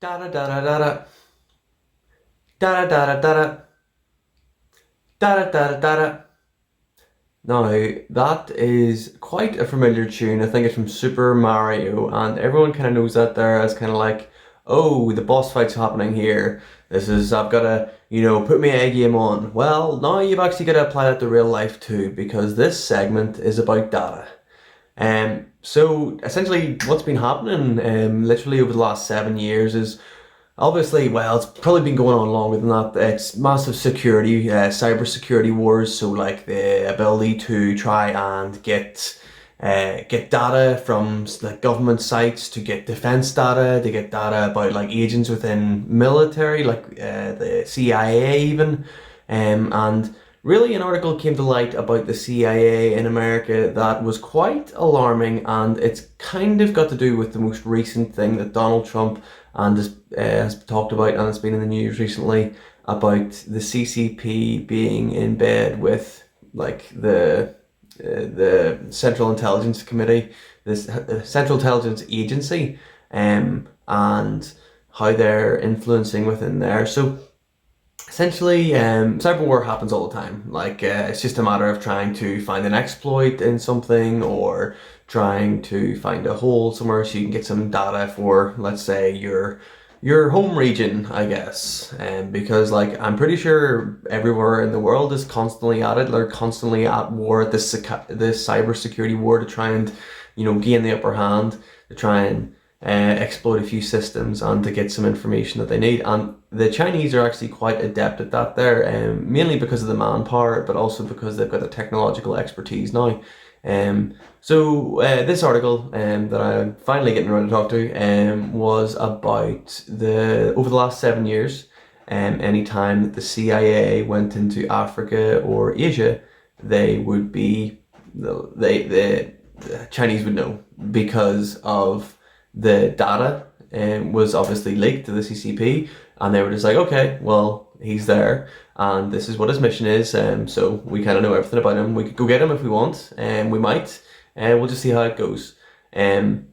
Da da da da da da da da da da da da da da da. Now, that is quite a familiar tune. I think it's from Super Mario, and everyone kind of knows that there as kind of like, oh, the boss fight's happening here. I've got to, put my A game on. Well, now you've actually got to apply that to real life too, because this segment is about data. So essentially, what's been happening literally over the last 7 years is obviously, well, it's probably been going on longer than that. It's massive security, cyber security wars. So like the ability to try and get data from like government sites, to get defense data, to get data about like agents within military, like the CIA even, and really an article came to light about the CIA in America that was quite alarming, and it's kind of got to do with the most recent thing that Donald Trump and has talked about, and it's been in the news recently about the CCP being in bed with like the Central Intelligence Committee, this Central Intelligence Agency, and how they're influencing within there. So essentially, cyber war happens all the time. Like, it's just a matter of trying to find an exploit in something, or trying to find a hole somewhere so you can get some data for, let's say, your home region, I guess. Because, like, I'm pretty sure everywhere in the world is constantly at it. They're constantly at war, at this cybersecurity war, to try and, gain the upper hand, to try and exploit a few systems and to get some information that they need. And the Chinese are actually quite adept at that there, mainly because of the manpower, but also because they've got the technological expertise now. This article that I'm finally getting around to talk to was about over the last 7 years, any time that the CIA went into Africa or Asia, they would be the Chinese would know, because of the data was obviously leaked to the CCP, and they were just like, okay, well, he's there, and this is what his mission is, so we kind of know everything about him. We could go get him if we want, and we might, and we'll just see how it goes. And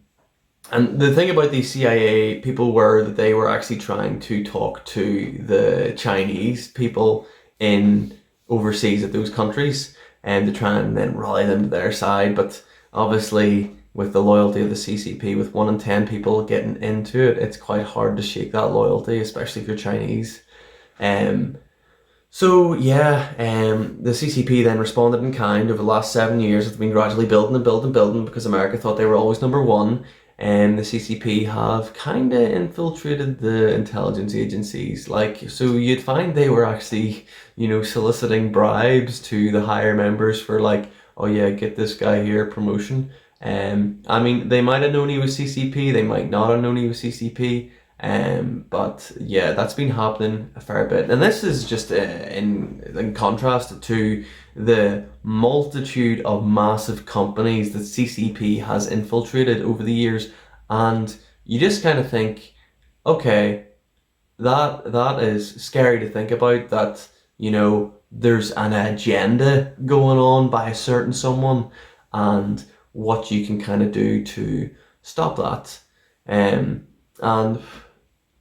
the thing about these CIA people were that they were actually trying to talk to the Chinese people in overseas at those countries, and to try and then rally them to their side, but obviously, with the loyalty of the CCP, with 1 in 10 people getting into it, it's quite hard to shake that loyalty, especially if you're Chinese. Um, the CCP then responded in kind over the last 7 years. It's been gradually building and building and building, because America thought they were always number one. And the CCP have kind of infiltrated the intelligence agencies. Like, so you'd find they were actually, soliciting bribes to the higher members for like, oh yeah, get this guy here promotion. I mean, they might have known he was CCP, they might not have known he was CCP, but yeah, that's been happening a fair bit. And this is just in contrast to the multitude of massive companies that CCP has infiltrated over the years, and you just kind of think, okay, that is scary to think about, that, there's an agenda going on by a certain someone, and what you can kind of do to stop that. And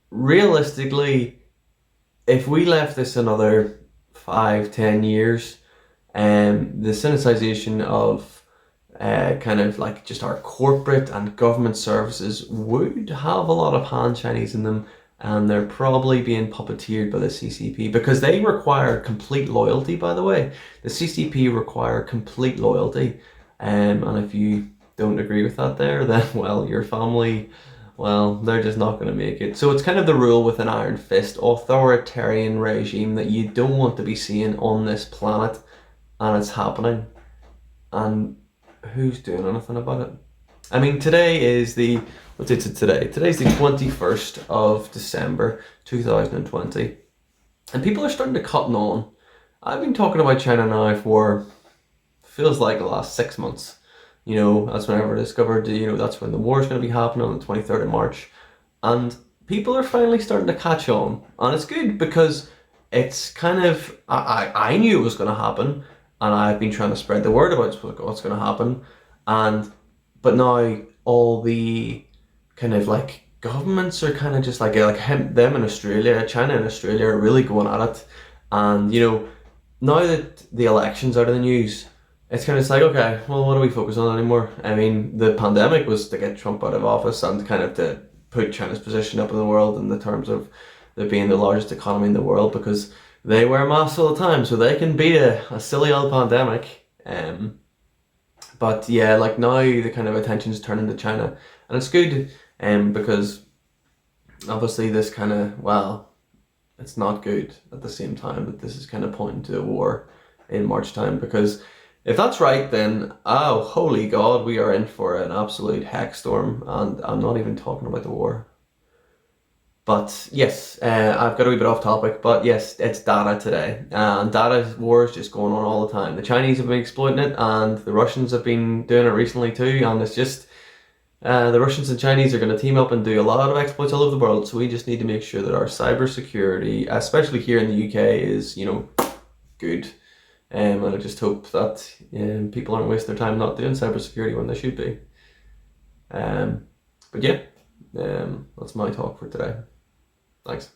realistically, if we left this another 5, 10 years, the synesthesia of kind of like just our corporate and government services would have a lot of Han Chinese in them, and they're probably being puppeteered by the CCP, because they require complete loyalty, by the way. The CCP require complete loyalty. And if you don't agree with that there, then, well, your family, well, they're just not going to make it. So it's kind of the rule with an iron fist, authoritarian regime that you don't want to be seeing on this planet, and it's happening. And who's doing anything about it? I mean, what's it today? Today's the 21st of December, 2020. And people are starting to cotton on. I've been talking about China now for, feels like, the last 6 months. That's whenever I discovered, that's when the war is going to be happening on the 23rd of March. And people are finally starting to catch on. And it's good, because it's kind of, I knew it was going to happen, and I've been trying to spread the word about what's going to happen. But now all the kind of like governments are kind of just like them in Australia, China and Australia are really going at it. And now that the election's out of the news, it's kind of like, okay, well, what do we focus on anymore? I mean, the pandemic was to get Trump out of office and kind of to put China's position up in the world in the terms of it being the largest economy in the world, because they wear masks all the time, so they can beat a silly old pandemic. But yeah, like now the kind of attention's turning to China, and it's good, because obviously this kind of, well, it's not good at the same time that this is kind of pointing to a war in March time, because if that's right, then oh holy God, we are in for an absolute heck storm, and I'm not even talking about the war. But yes, I've got a wee bit off topic, but yes, it's data today. And data war is just going on all the time. The Chinese have been exploiting it, and the Russians have been doing it recently too. And it's just the Russians and Chinese are going to team up and do a lot of exploits all over the world. So we just need to make sure that our cybersecurity, especially here in the UK, is good. And I just hope that people aren't wasting their time not doing cybersecurity when they should be. But yeah, that's my talk for today. Thanks.